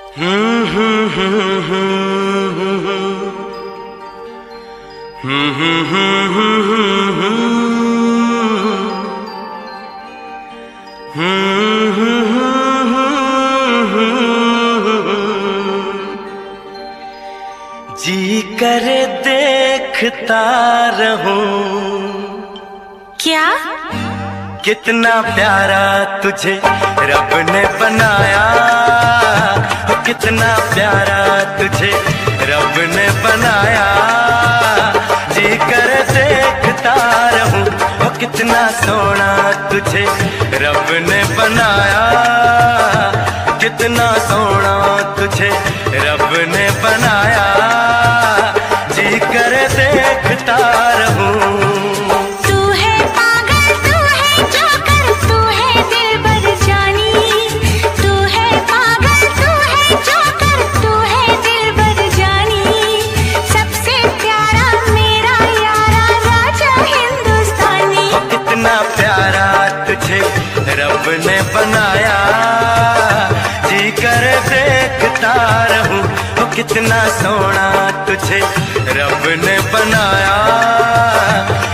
जी करे देखता रहूं। क्या? कितना प्यारा तुझे रब ने बनाया, कितना प्यारा तुझे रब ने बनाया। जी कर देखता रहूं, कितना सोना तुझे रब ने बनाया, कितना सोना तुझे रब ने बनाया। जी कर देखता रहूं। रब ने बनाया, जी कर देखता रहूं, कितना सोना तुझे रब ने बनाया।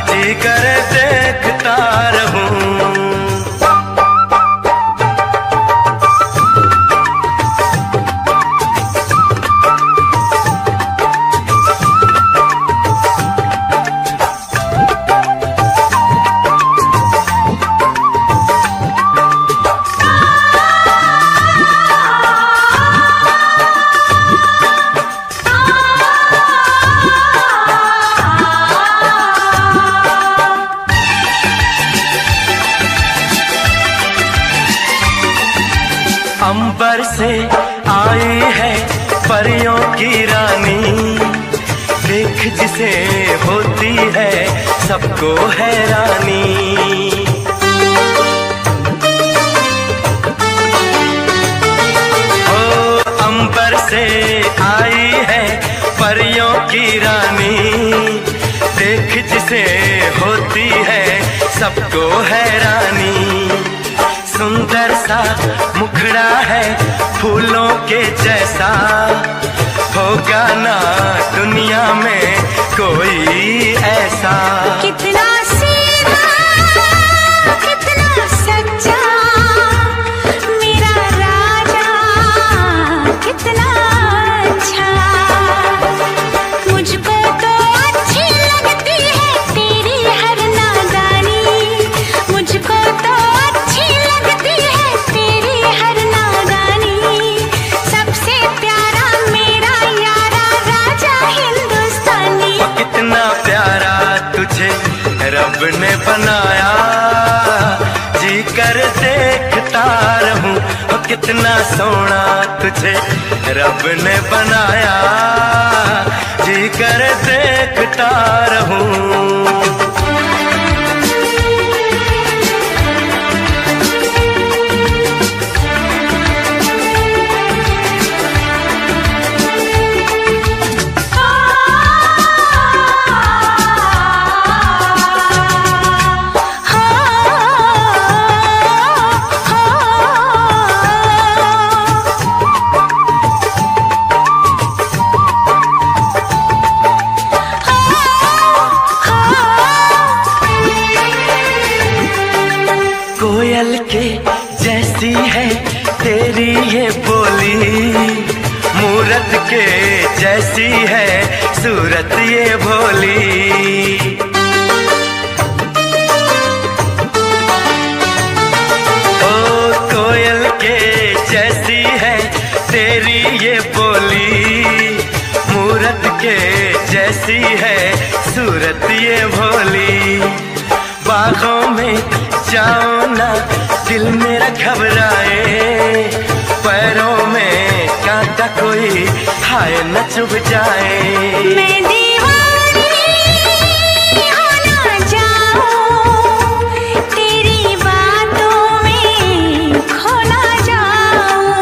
जी कर देखता रहूं। अंबर से आई है परियों की रानी, देख जिसे होती है सबको हैरानी। ओ अंबर से आई है परियों की रानी, देख जिसे होती है सबको हैरानी। सुंदर सा मुखड़ा है फूलों के जैसा, होगा ना दुनिया में कोई ऐसा। कितना सीधा, कितना सच्चा मेरा राजा, कितना अच्छा। मुझको तो अच्छी लगती है तेरी हर नादानी, मुझको तो रब ने बनाया। जी कर देखता रहूं, कितना सोना तुझे रब ने बनाया। जी कर देखता रहूं। कोयल के जैसी है तेरी ये बोली, मूरत के जैसी है सूरत ये भोली। ओ कोयल के जैसी है तेरी ये बोली, मूरत के जैसी है सूरत ये भोली। बागों में जाओ ना दिल मेरा घबराए, पैरों में कांटा कोई हाय न चुभ जाए। मैं दीवानी हो ना जाऊं, तेरी बातों में खो ना जाऊं।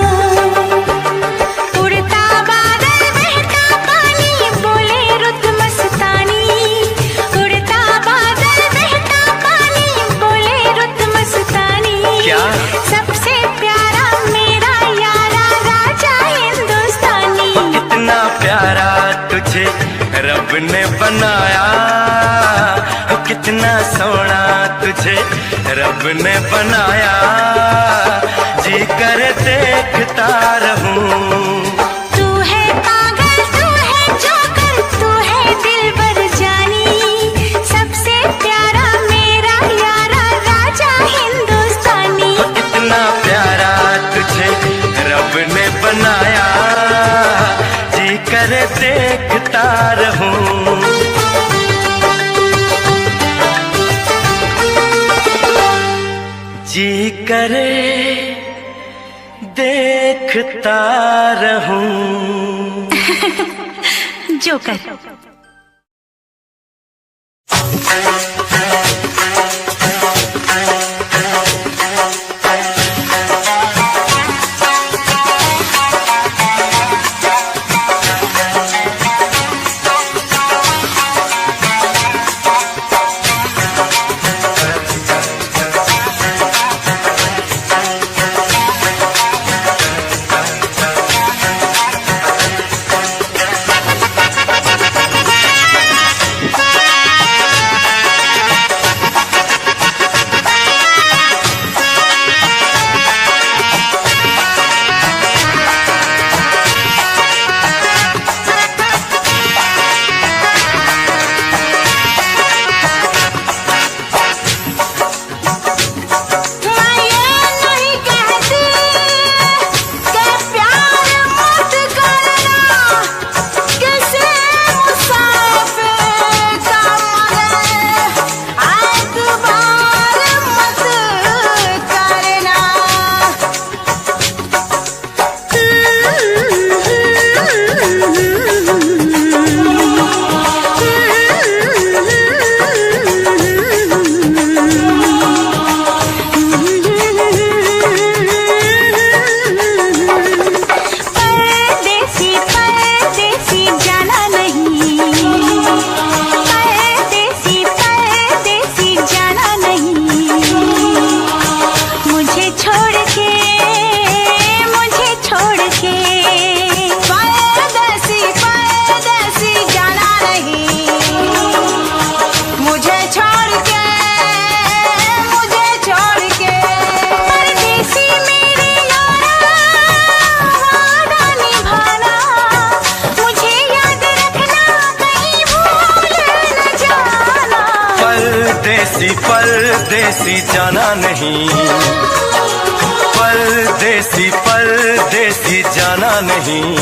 उड़ता बादल बहता पानी बोले रुत मस्तानी, उड़ता बादल बहता पानी बोले रुत मस्तानी। क्या? सबसे प्यारा मेरा यारा राजा हिंद रब ने बनाया, कितना सोना तुझे रब ने बनाया, जी कर देखता रहूं। तू है पागल, तू है जोकर, तू है दिलबर जानी, सबसे प्यारा मेरा यारा राजा हिंदुस्तानी। कितना प्यारा तुझे रब ने बनाया, जी कर देखता रहूं। जी करे देखता रहूं। जोकर। परदेसी जाना नहीं, परदेसी परदेसी जाना नहीं,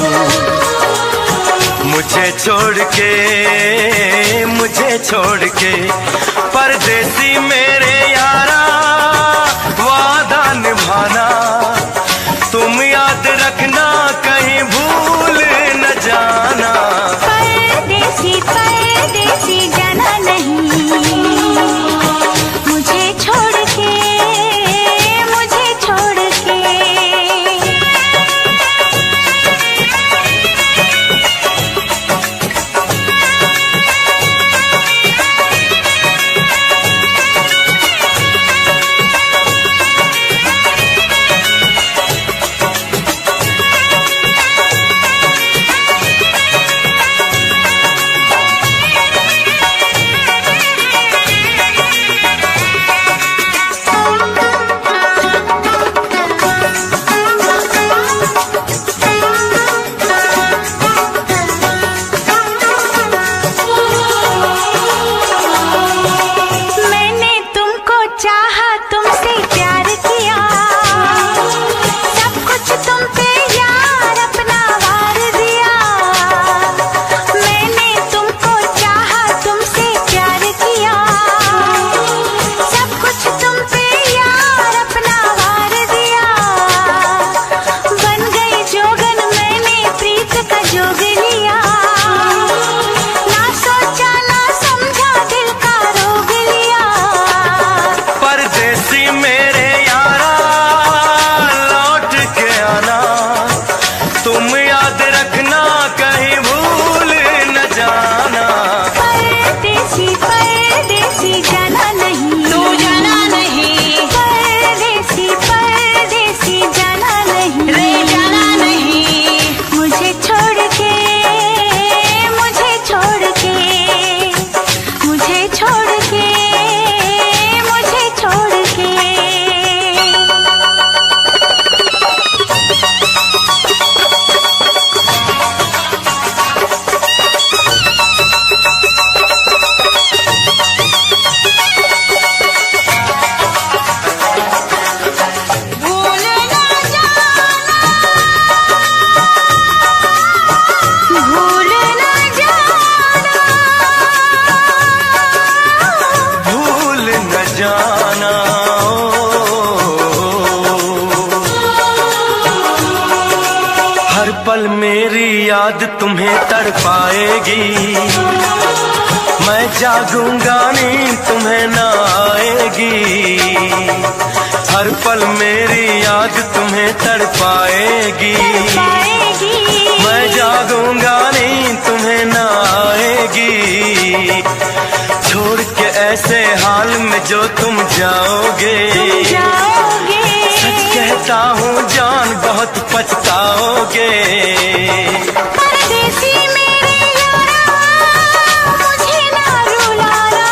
मुझे छोड़ के परदेसी मेरे यारा, वादा निभाना तुम याद रखना, कहीं भूल न जाना। परदेसी परदेसी जाना नहीं, हर पल मेरी याद तुम्हें तड़पाएगी, मैं जागूंगा नींद तुम्हें ना आएगी। हर पल मेरी याद तुम्हें तड़पाएगी, मैं जागूंगा नींद तुम्हें ना आएगी। छोड़ के ऐसे हाल में जो तुम जाओगे, सच कहता हूँ जान बहुत पछताओगे। परदेसी मेरे यारा, मुझे ना रुलाना,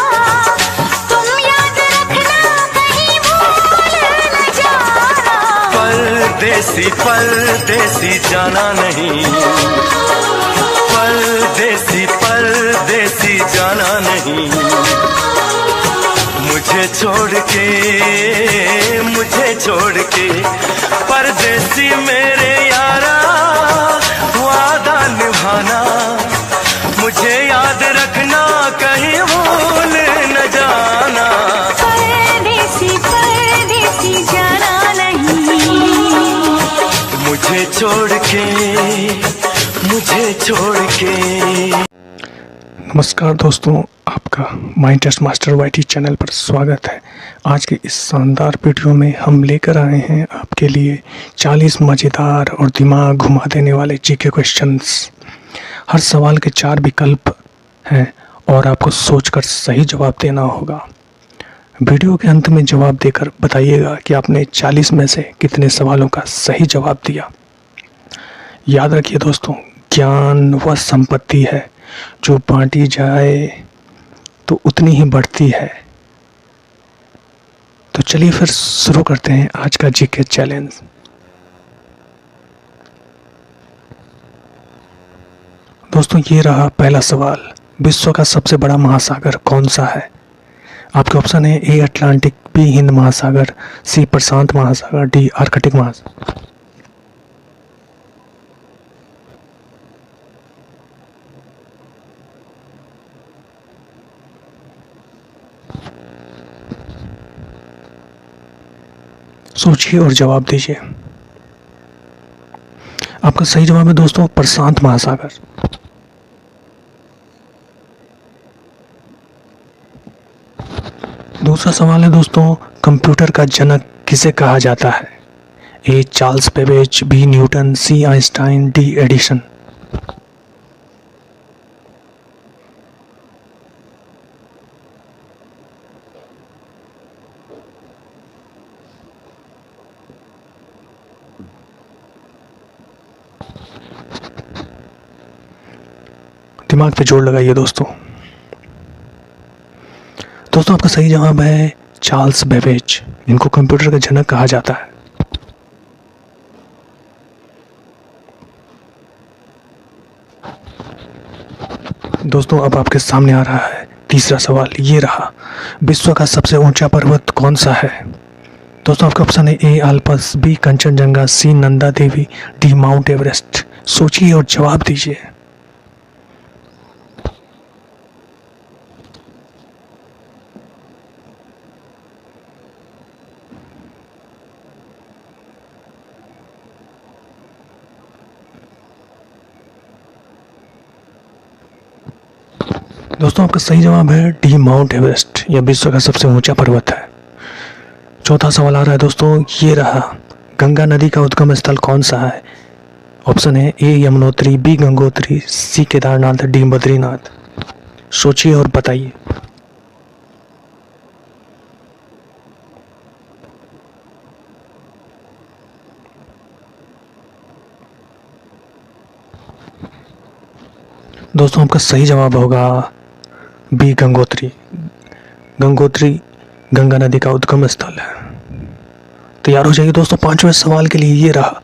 तुम याद रखना कहीं भूल न जाना। परदेसी परदेसी जाना नहीं, परदेसी परदेसी जाना नहीं। मुझे छोड़ के परदेसी मेरे यारा, वादा निभाना, मुझे याद रखना कहीं भूल न जाना। परदेसी परदेसी जाना नहीं, मुझे छोड़ के। नमस्कार दोस्तों, आपका mind test master YT channel पर स्वागत है। आज के इस शानदार वीडियो में हम लेकर आए हैं आपके लिए 40 मज़ेदार और दिमाग घुमा देने वाले जीके क्वेश्चंस। हर सवाल के 4 विकल्प हैं और आपको सोचकर सही जवाब देना होगा। वीडियो के अंत में जवाब देकर बताइएगा कि आपने 40 में से कितने सवालों का सही जवाब दिया। याद रखिए दोस्तों, ज्ञान वह संपत्ति है जो बांटी जाए तो उतनी ही बढ़ती है। तो चलिए फिर शुरू करते हैं आज का जीके चैलेंज। दोस्तों, ये रहा पहला सवाल। विश्व का सबसे बड़ा महासागर कौन सा है? आपके ऑप्शन है ए अटलांटिक, बी हिंद महासागर, सी प्रशांत महासागर, डी आर्कटिक महासागर। सोचिए और जवाब दीजिए। आपका सही जवाब है दोस्तों प्रशांत महासागर। दूसरा सवाल है दोस्तों, कंप्यूटर का जनक किसे कहा जाता है? A Charles Babbage, B Newton, C Einstein, D Edison. दिमाग पे जोर लगाइए दोस्तों। आपका सही जवाब है चार्ल्स बेबेज, इनको कंप्यूटर का जनक कहा जाता है। दोस्तों, अब आपके सामने आ रहा है तीसरा सवाल। ये रहा, विश्व का सबसे ऊंचा पर्वत कौन सा है? दोस्तों, आपका ऑप्शन है ए आल्पस, बी कंचनजंगा, सी Nanda Devi, D mount Everest. सोचिए और जवाब दीजिए। दोस्तों, आपका सही जवाब है डी माउंट एवरेस्ट। यह विश्व का सबसे ऊंचा पर्वत है। चौथा सवाल आ रहा है दोस्तों, ये रहा, गंगा नदी का उद्गम स्थल कौन सा है? ऑप्शन है ए यमुनोत्री, बी गंगोत्री, सी केदारनाथ, डी बद्रीनाथ। सोचिए और बताइए। दोस्तों, आपका सही जवाब होगा बी गंगोत्री। गंगोत्री गंगा नदी का उद्गम स्थल है। तैयार हो जाइए दोस्तों, पांचवें सवाल के लिए। ये रहा,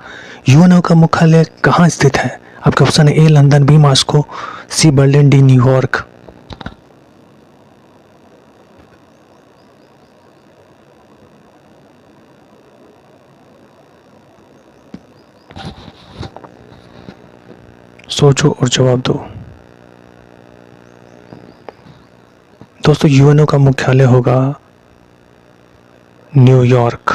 यूएनओ का मुख्यालय कहाँ स्थित है? आपके ऑप्शन है ए लंदन, बी मॉस्को, सी बर्लिन, डी न्यूयॉर्क। सोचो और जवाब दो। दोस्तों, यूएनओ का मुख्यालय होगा न्यूयॉर्क।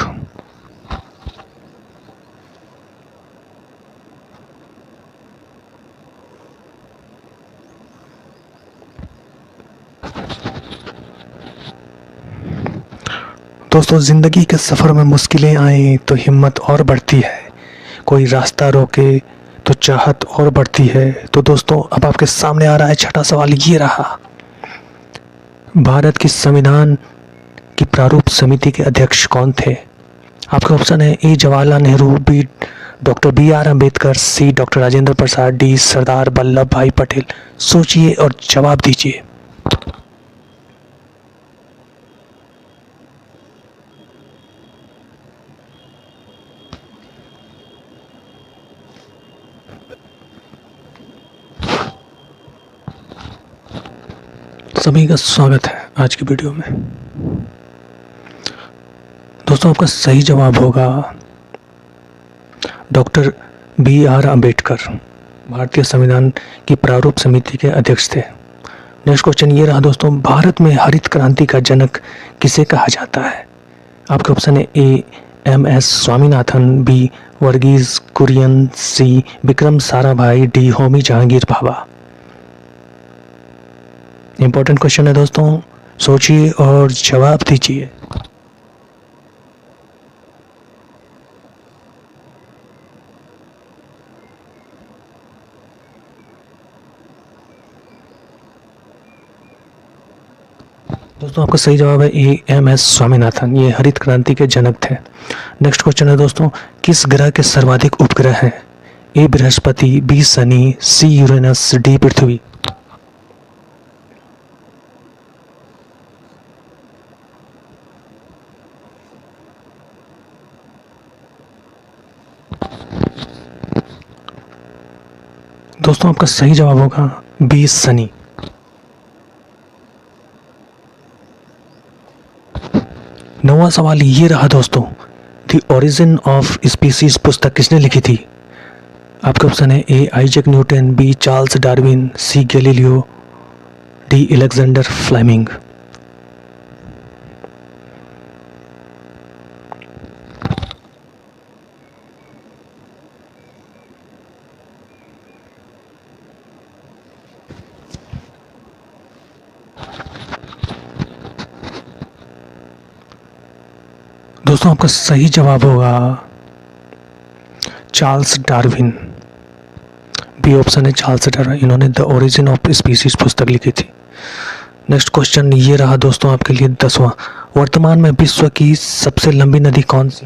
दोस्तों, ज़िंदगी के सफ़र में मुश्किलें आए तो हिम्मत और बढ़ती है, कोई रास्ता रोके तो चाहत और बढ़ती है। तो दोस्तों, अब आपके सामने आ रहा है छठा सवाल, ये रहा। भारत की संविधान की प्रारूप समिति के अध्यक्ष कौन थे? आपके ऑप्शन है A Jawaharlal Nehru, B doctor B R Ambedkar, C doctor Rajendra Prasad, D Sardar Vallabh Bhai Patel. सोचिए और जवाब दीजिए। सभी का स्वागत है आज की वीडियो में। दोस्तों, आपका सही जवाब होगा डॉक्टर बी आर अम्बेडकर, भारतीय संविधान की प्रारूप समिति के अध्यक्ष थे। नेक्स्ट क्वेश्चन ये रहा दोस्तों, भारत में हरित क्रांति का जनक किसे कहा जाता है? आपके ऑप्शन है A M S Swaminathan, B Verghese Kurien, C Vikram Sarabhai, D Homi Jehangir Bhabha. Important question है दोस्तों, सोचिए और जवाब दीजिए। दोस्तों, आपका सही जवाब है ए एम एस स्वामीनाथन, ये हरित क्रांति के जनक थे। नेक्स्ट क्वेश्चन है दोस्तों, किस ग्रह के सर्वाधिक उपग्रह हैं? A Brihaspati, B Shani, C Uranus, D Prithvi. दोस्तों, आपका सही जवाब होगा बी शनि। नौवां सवाल ये रहा दोस्तों, द ओरिजिन ऑफ स्पीसीज पुस्तक किसने लिखी थी? आपके ऑप्शन है A Isaac Newton, B Charles Darwin, C Galileo, D Alexander Fleming. दोस्तों, आपका सही जवाब होगा चार्ल्स डार्विन, बी ऑप्शन है चार्ल्स डार्विन। इन्होंने द ओरिजिन ऑफ स्पीसीज पुस्तक लिखी थी। नेक्स्ट क्वेश्चन ये रहा दोस्तों आपके लिए 10वां, वर्तमान में विश्व की सबसे लंबी नदी कौन सी?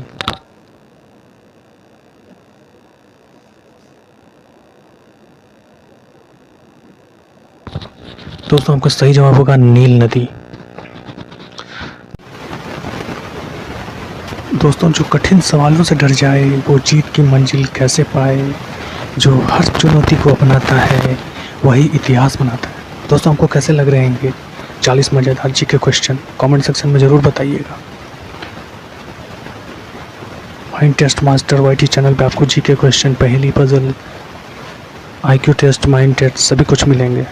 दोस्तों, आपका सही जवाब होगा नील नदी। दोस्तों, जो कठिन सवालों से डर जाए वो जीत की मंजिल कैसे पाए, जो हर चुनौती को अपनाता है वही इतिहास बनाता है। दोस्तों, आपको कैसे लग रहे हैं ये 40 मज़ेदार जी के क्वेश्चन? कमेंट सेक्शन में ज़रूर बताइएगा। Mind test master YT channel पे आपको जी के क्वेश्चन, पहेली, puzzle, IQ test, mind test सभी कुछ मिलेंगे।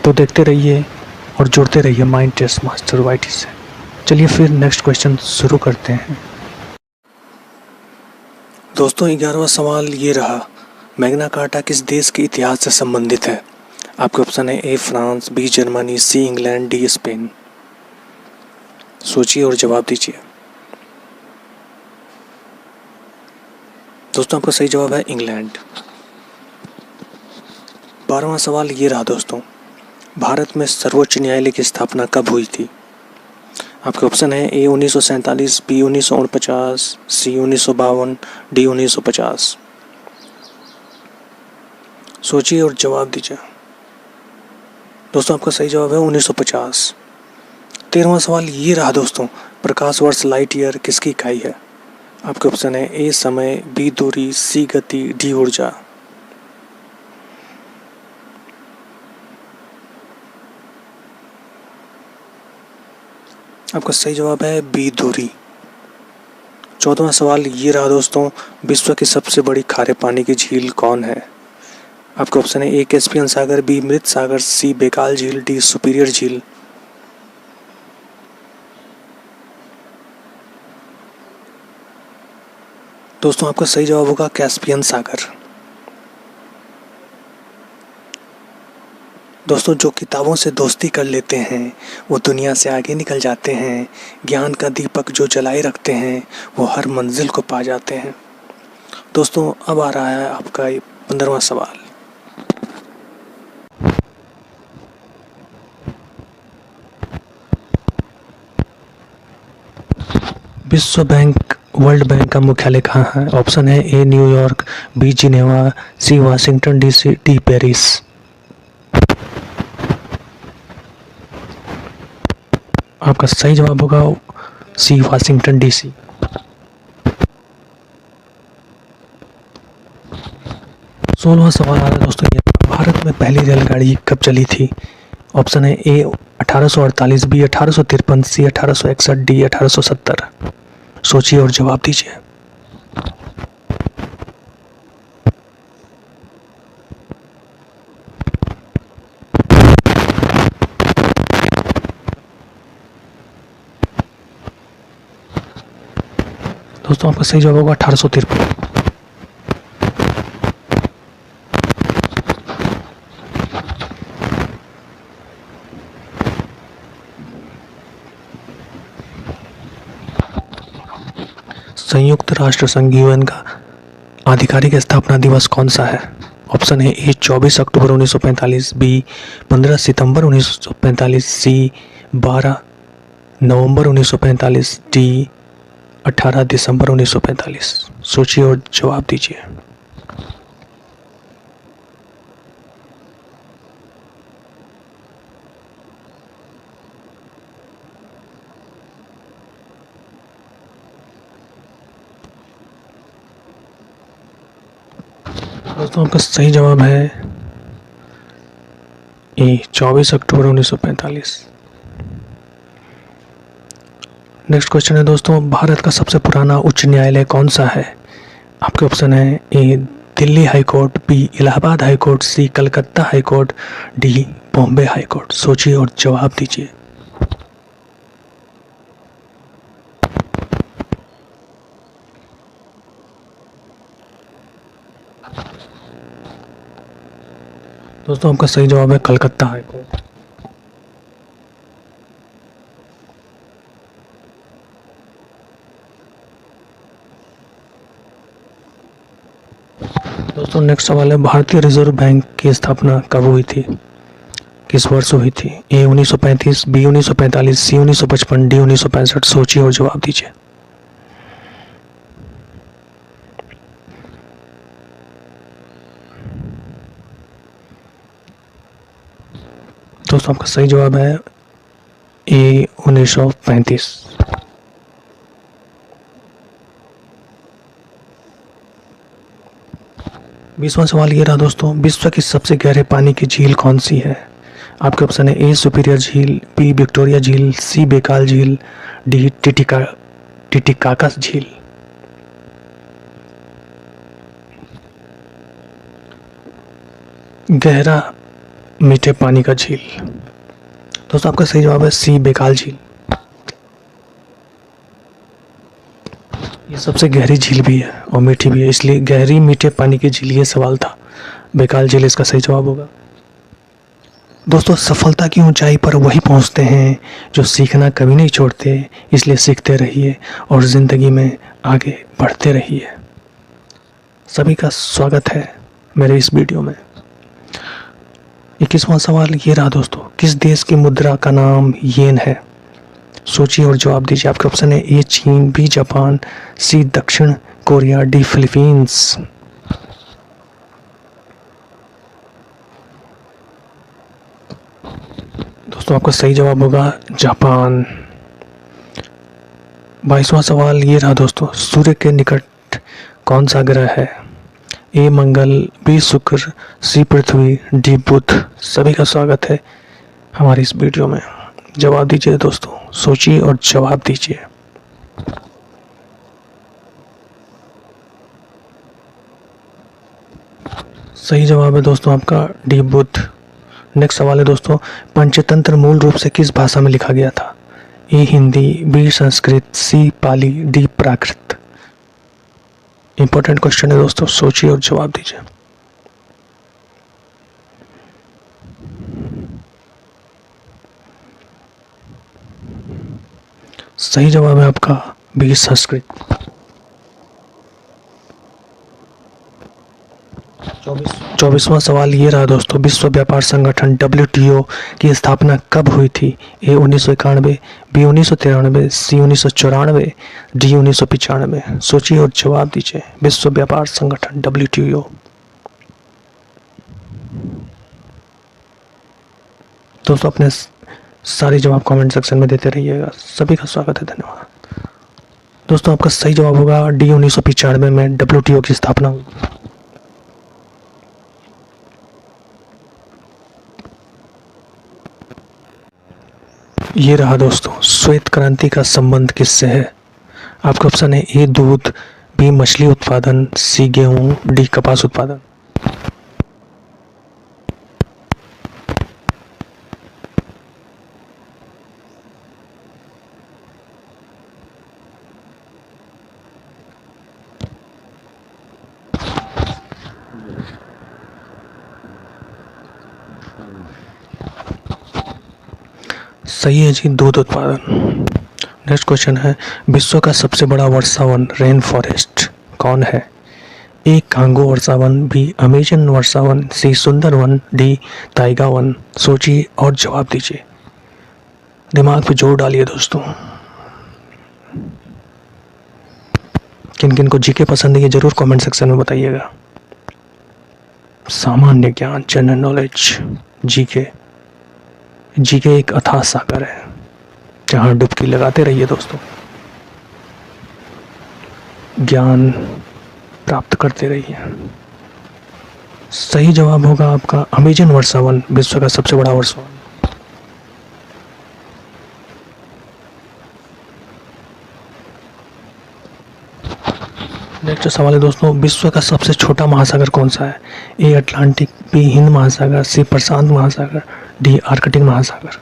तो देखते रहिए और जुड़ते रहिए माइंड टेस्ट मास्टर वाईटी से। चलिए फिर नेक्स्ट क्वेश्चन शुरू करते हैं। दोस्तों, 11वां सवाल ये रहा, मैग्ना कार्टा किस देश के इतिहास से संबंधित है? आपके ऑप्शन है A France, B Germany, C England, D Spain. सोचिए और जवाब दीजिए। दोस्तों, आपका सही जवाब है इंग्लैंड। 12वां सवाल ये रहा दोस्तों, भारत में सर्वोच्च न्यायालय की स्थापना कब हुई थी? आपके ऑप्शन है ए 1947, बी 1949, सी 1952, डी 1950। सोचिए और जवाब दीजिए। दोस्तों, आपका सही जवाब है 1950। 13वां सवाल ये रहा दोस्तों, प्रकाश वर्ष लाइट ईयर किसकी इकाई है? आपके ऑप्शन है ए समय, बी दूरी, सी गति, डी ऊर्जा। आपका सही जवाब है बी दूरी। 14वां सवाल ये रहा दोस्तों, विश्व की सबसे बड़ी खारे पानी की झील कौन है? आपके ऑप्शन है ए कैस्पियन सागर, बी मृत सागर, सी बेकाल झील, डी सुपीरियर झील। दोस्तों, आपका सही जवाब होगा कैस्पियन सागर। दोस्तों, जो किताबों से दोस्ती कर लेते हैं वो दुनिया से आगे निकल जाते हैं। ज्ञान का दीपक जो जलाए रखते हैं वो हर मंजिल को पा जाते हैं। दोस्तों, अब आ रहा है आपका 15वां सवाल। विश्व बैंक, वर्ल्ड बैंक का मुख्यालय कहाँ है? ऑप्शन है ए न्यूयॉर्क, बी जिनेवा, सी वाशिंगटन डीसी, डी पेरिस। आपका सही जवाब होगा सी वाशिंगटन डीसी। 16वां सवाल आ रहा है दोस्तों, ये भारत में पहली रेलगाड़ी कब चली थी? ऑप्शन है ए 1848, बी 1853, सी 1861, डी 1870। सोचिए और जवाब दीजिए। दोस्तों, आपका सही जवाब होगा 1853। संयुक्त राष्ट्र संघ यूएन का आधिकारिक स्थापना दिवस कौन सा है? ऑप्शन है ए 24 अक्टूबर 1945, बी 15 सितंबर 1945, सी 12 नवंबर 1945, डी 18 दिसंबर 1945। सोचिए और जवाब दीजिए। दोस्तों, आपका सही जवाब है ए 24 अक्टूबर 1945। नेक्स्ट क्वेश्चन है दोस्तों, भारत का सबसे पुराना उच्च न्यायालय कौन सा है? आपके ऑप्शन है A Delhi high court, B Allahabad high court, C Calcutta high court, D Bombay high court. सोचिए और जवाब दीजिए। दोस्तों, आपका सही जवाब है कलकत्ता हाई कोर्ट। दोस्तों, नेक्स्ट सवाल है, भारतीय रिजर्व बैंक की स्थापना कब हुई थी? किस वर्ष हुई थी? ए 1935, बी 1945, सी 1955, डी 1965। सोचिए और जवाब दीजिए। दोस्तों, आपका सही जवाब है ए 1935। बीसवां सवाल ये रहा दोस्तों, विश्व की सबसे गहरे पानी की झील कौन सी है? आपके ऑप्शन है ए सुपीरियर झील, बी विक्टोरिया झील, सी बेकाल झील, डी टिटिकाका झील। गहरा मीठे पानी का झील। दोस्तों, आपका सही जवाब है सी बेकाल झील। ये सबसे गहरी झील भी है और मीठी भी है, इसलिए गहरी मीठे पानी की झील ये सवाल था। बेकाल झील इसका सही जवाब होगा। दोस्तों, सफलता की ऊंचाई पर वही पहुंचते हैं जो सीखना कभी नहीं छोड़ते, इसलिए सीखते रहिए और ज़िंदगी में आगे बढ़ते रहिए। सभी का स्वागत है मेरे इस वीडियो में। 21वां सवाल ये रहा दोस्तों, किस देश की मुद्रा का नाम येन है? सोचिए और जवाब दीजिए। आपके ऑप्शन है ए चीन, बी जापान, सी दक्षिण कोरिया, डी फिलीपींस। दोस्तों, आपका सही जवाब होगा जापान। 22वां सवाल ये रहा दोस्तों, सूर्य के निकट कौन सा ग्रह है? ए मंगल, बी शुक्र, सी पृथ्वी, डी बुध। सभी का स्वागत है हमारी इस वीडियो में। जवाब दीजिए दोस्तों, सोचिए और जवाब दीजिए। सही जवाब है दोस्तों आपका डी बुध। नेक्स्ट सवाल है दोस्तों, पंचतंत्र मूल रूप से किस भाषा में लिखा गया था? ए हिंदी, बी संस्कृत, सी पाली, डी प्राकृत। इंपॉर्टेंट क्वेश्चन है दोस्तों, सोचिए और जवाब दीजिए। सही जवाब है आपका बी संस्कृत। 24वां सवाल ये रहा दोस्तों, विश्व व्यापार संगठन WTO की स्थापना कब हुई थी? ए 1991, बी 1993, सी 1994, डी 1995। सोचिए और जवाब दीजिए। विश्व व्यापार संगठन WTO। दोस्तों अपने सारे जवाब कमेंट सेक्शन में देते रहिएगा। सभी का स्वागत है, धन्यवाद। दोस्तों आपका सही जवाब होगा डी 1995 में WTO की स्थापना हुई। ये रहा दोस्तों, श्वेत क्रांति का संबंध किससे है? आपका ऑप्शन है ए दूध, बी मछली उत्पादन, सी गेहूं, डी कपास उत्पादन। सही है जी, दूध उत्पादन। नेक्स्ट क्वेश्चन है, विश्व का सबसे बड़ा वर्षावन रेन फॉरेस्ट कौन है? ए कांगो वर्षावन, बी अमेजन वर्षावन, सी सुंदर वन, डी ताइगा वन। सोचिए और जवाब दीजिए। दिमाग पे जोर डालिए दोस्तों। किन किन को जीके पसंद है ये जरूर कमेंट सेक्शन में बताइएगा। सामान्य ज्ञान, जनरल नॉलेज, जीके। जीके एक अथाह सागर है जहां डुबकी लगाते रहिए दोस्तों, ज्ञान प्राप्त करते रहिए। सही जवाब होगा आपका अमेजन वर्षावन, विश्व का सबसे बड़ा वर्षावन। नेक्स्ट सवाल है दोस्तों, विश्व का सबसे छोटा महासागर कौन सा है? ए अटलांटिक, बी हिंद महासागर, सी प्रशांत महासागर, डी आर्कटिक महासागर।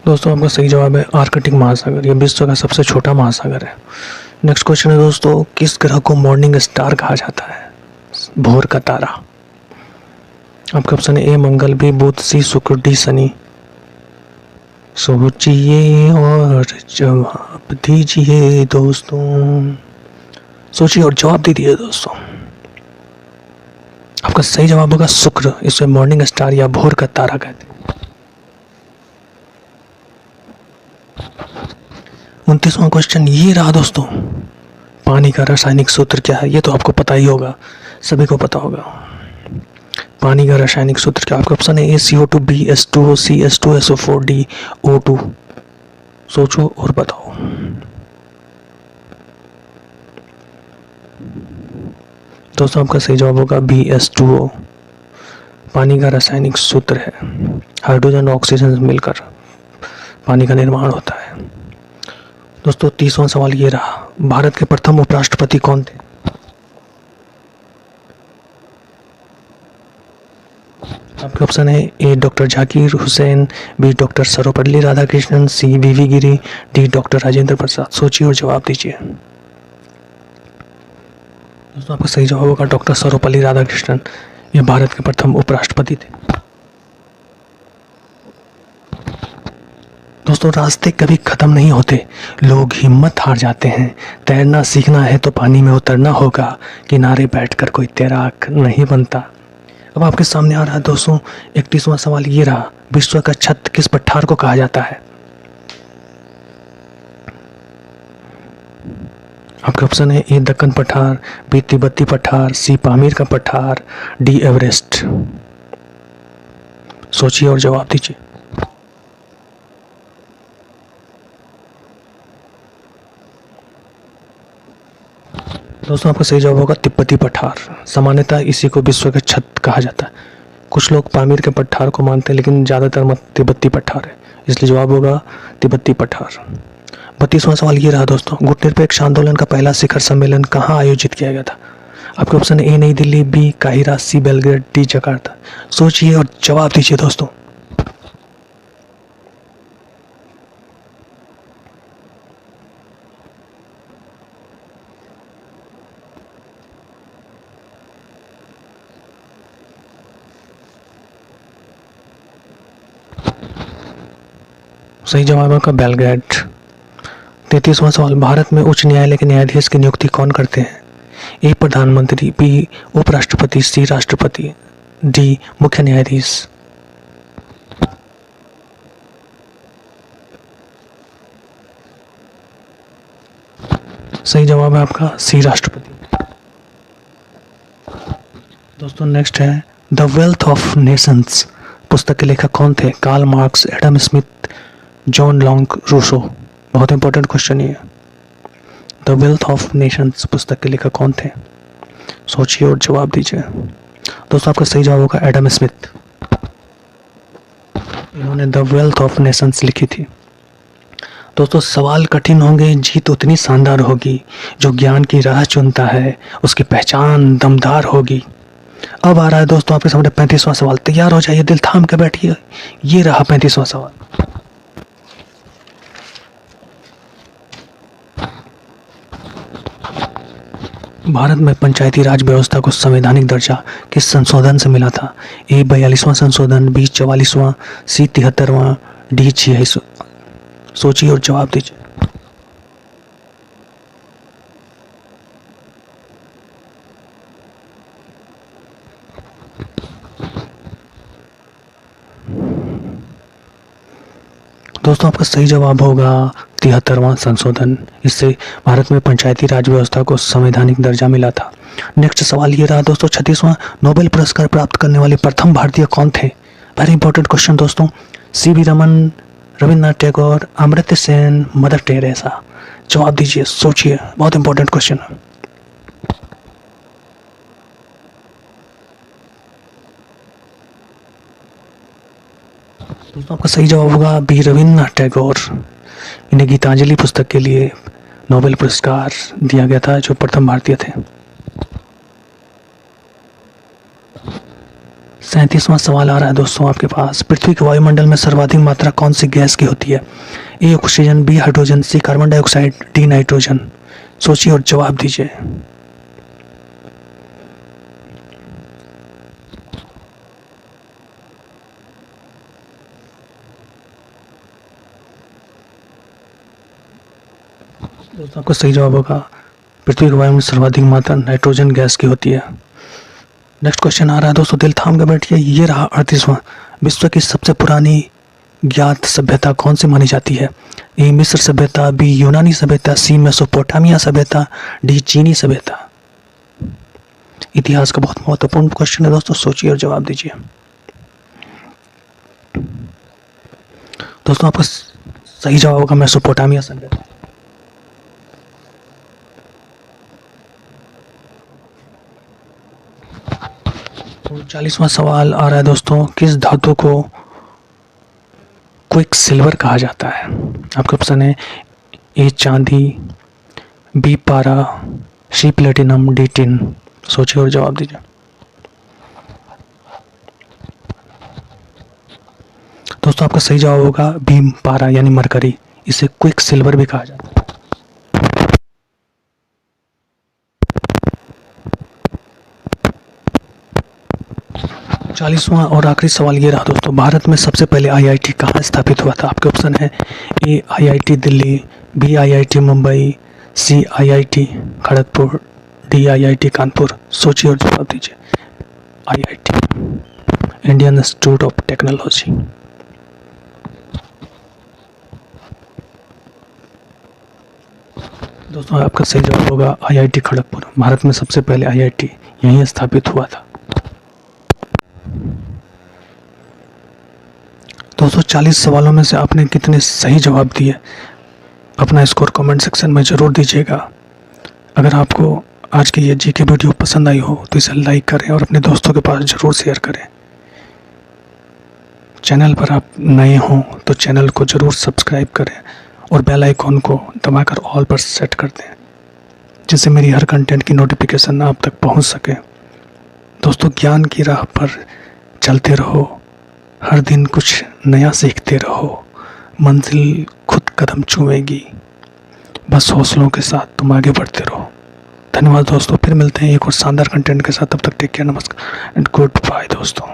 दोस्तों आपका सही जवाब है आर्कटिक महासागर, यह विश्व का सबसे छोटा महासागर है। नेक्स्ट क्वेश्चन है दोस्तों, किस ग्रह को मॉर्निंग स्टार कहा जाता है? भोर का तारा। आपका ऑप्शन है ए मंगल, बी बुध, सी शुक्र, डी शनि। सोचिए और जवाब दीजिए दोस्तों। सोचिए और जवाब दीजिए दोस्तों। आपका सही जवाब होगा शुक्र, इसे मॉर्निंग स्टार या भोर का तारा कहते हैं। 29वां क्वेश्चन ये रहा दोस्तों, पानी का रासायनिक सूत्र क्या है? ये तो आपको पता ही होगा, सभी को पता होगा। पानी का रासायनिक सूत्र क्या? आपका ऑप्शन है ए CO2, बी H2O, सी H2SO4, डी O2। सोचो और बताओ। दोस्तों आपका सही जवाब होगा बी H2O। पानी का रासायनिक सूत्र है, हाइड्रोजन और ऑक्सीजन मिलकर पानी का निर्माण होता है। दोस्तों 30वां सवाल ये रहा, भारत के प्रथम उपराष्ट्रपति कौन थे? आपके ऑप्शन है A doctor Zakir Hussain, B doctor Sarvepalli Radhakrishnan, C VV Giri, D doctor Rajendra Prasad. सोचिए और जवाब दीजिए। दोस्तों आपका सही जवाब होगा डॉक्टर सर्वपल्ली राधाकृष्णन, ये भारत के प्रथम उपराष्ट्रपति थे। दोस्तों रास्ते कभी खत्म नहीं होते, लोग हिम्मत हार जाते हैं। तैरना सीखना है तो पानी में उतरना होगा, किनारे बैठकर कोई तैराक नहीं बनता। अब आपके सामने आ रहा है दोस्तों 31वां सवाल ये रहा, विश्व का छत किस पठार को कहा जाता है? आपके ऑप्शन है ए दक्कन पठार, बी तिब्बती पठार, सी पामीर का पठार, डी एवरेस्ट। सोचिए और जवाब दीजिए। दोस्तों आपका सही जवाब होगा तिब्बती पठार। सामान्यतः इसी को विश्व का छत कहा जाता है। कुछ लोग पामीर के पठार को मानते हैं, लेकिन ज़्यादातर मत तिब्बती पठार है, इसलिए जवाब होगा तिब्बती पठार। 32वां सवाल ये रहा दोस्तों, गुटनिरपेक्ष आंदोलन का पहला शिखर सम्मेलन कहाँ आयोजित किया गया था? आपके ऑप्शन है ए नई दिल्ली, बी काहिरा, सी बेलग्रेड, डी जकार्ता। सोचिए और जवाब दीजिए दोस्तों। सही जवाब आपका बेलग्रेड। 33वां सवाल, भारत में उच्च न्यायालय के न्यायाधीश की नियुक्ति कौन करते हैं? ए प्रधानमंत्री, बी उपराष्ट्रपति, सी राष्ट्रपति, डी मुख्य न्यायाधीश। सही जवाब है आपका सी राष्ट्रपति। दोस्तों नेक्स्ट है द वेल्थ ऑफ नेशंस पुस्तक के लेखक कौन थे? Karl Marx, Adam Smith, John Long Rousseau. बहुत इंपॉर्टेंट क्वेश्चन ये। द वेल्थ ऑफ नेशंस पुस्तक के लेखक कौन थे? सोचिए और जवाब दीजिए। दोस्तों आपका सही जवाब होगा एडम स्मिथ। इन्होंने द वेल्थ ऑफ नेशंस लिखी थी। दोस्तों सवाल कठिन होंगे, जीत उतनी शानदार होगी। जो ज्ञान की राह चुनता है उसकी पहचान दमदार होगी। अब आ रहा है दोस्तों आपके सामने 35वां सवाल। तैयार हो जाइए, दिल थाम के बैठिए। ये रहा 35वां सवाल। भारत में पंचायती राज व्यवस्था को संवैधानिक दर्जा किस संशोधन से मिला था? ए 42वां संशोधन, बी 44वां, सी 73वां, डी 46वां। सोचिए और जवाब दीजिए। दोस्तों आपका सही जवाब होगा 73वां संशोधन। इससे भारत में पंचायती राज व्यवस्था को संवैधानिक दर्जा मिला था। नेक्स्ट सवाल ये रहा दोस्तों 36वां, नोबेल पुरस्कार प्राप्त करने वाले प्रथम भारतीय कौन थे? वेरी इंपॉर्टेंट क्वेश्चन दोस्तों। CV. Raman, Rabindranath Tagore, Amartya Sen, mother Teresa. जवाब दीजिए, सोचिए, बहुत इंपॉर्टेंट क्वेश्चन है। दोस्तों आपका सही जवाब होगा बी रविन्द्रनाथ टैगोर। इन्हें गीतांजलि पुस्तक के लिए नोबेल पुरस्कार दिया गया था, जो प्रथम भारतीय थे। 37वां सवाल आ रहा है दोस्तों आपके पास। पृथ्वी के वायुमंडल में सर्वाधिक मात्रा कौन सी गैस की होती है? A oxygen, B hydrogen, C carbon dioxide, D nitrogen. सोचिए और जवाब दीजिए। दोस्तों आपका सही जवाब होगा पृथ्वी के वायु में सर्वाधिक मात्रा नाइट्रोजन गैस की होती है। नेक्स्ट क्वेश्चन आ रहा है दोस्तों, दिल थाम के बैठिए। ये रहा 38वां, विश्व की सबसे पुरानी ज्ञात सभ्यता कौन सी मानी जाती है? ए मिस्र सभ्यता, बी यूनानी सभ्यता, सी मेसोपोटामिया सभ्यता, डी चीनी सभ्यता। इतिहास का बहुत महत्वपूर्ण क्वेश्चन है दोस्तों, सोचिए और जवाब दीजिए। दोस्तों आपका सही जवाब होगा मेसोपोटामिया सभ्यता। 39वां सवाल आ रहा है दोस्तों, किस धातु को क्विक सिल्वर कहा जाता है? आपका ऑप्शन है ए चांदी, बी पारा, सी प्लेटिनम, डी टिन। सोचिए और जवाब दीजिए। दोस्तों आपका सही जवाब होगा बी पारा यानी मरकरी। इसे क्विक सिल्वर भी कहा जाता है। 40वां और आखिरी सवाल ये रहा दोस्तों, भारत में सबसे पहले आईआईटी कहाँ स्थापित हुआ था? आपके ऑप्शन है A IIT Delhi, B IIT Mumbai, C IIT Kharagpur, D IIT Kanpur. सोचिए और जवाब दीजिए। IIT Indian Institute of Technology. दोस्तों आपका सही जवाब होगा आईआईटी खड़गपुर। भारत में सबसे पहले आईआईटी यहीं स्थापित हुआ था। दोस्तों 40 सवालों में से आपने कितने सही जवाब दिए? अपना स्कोर कमेंट सेक्शन में ज़रूर दीजिएगा। अगर आपको आज की ये जीके वीडियो पसंद आई हो तो इसे लाइक करें और अपने दोस्तों के पास ज़रूर शेयर करें। चैनल पर आप नए हों तो चैनल को ज़रूर सब्सक्राइब करें और बेल आइकॉन को दबाकर ऑल पर सेट कर दें, जिससे मेरी हर कंटेंट की नोटिफिकेशन आप तक पहुंच सके। दोस्तों ज्ञान की राह पर चलते रहो, हर दिन कुछ नया सीखते रहो, मंजिल खुद कदम चूमेगी, बस हौसलों के साथ तुम आगे बढ़ते रहो। धन्यवाद दोस्तों, फिर मिलते हैं एक और शानदार कंटेंट के साथ। तब तक टेक केयर, नमस्कार एंड गुड बाय दोस्तों।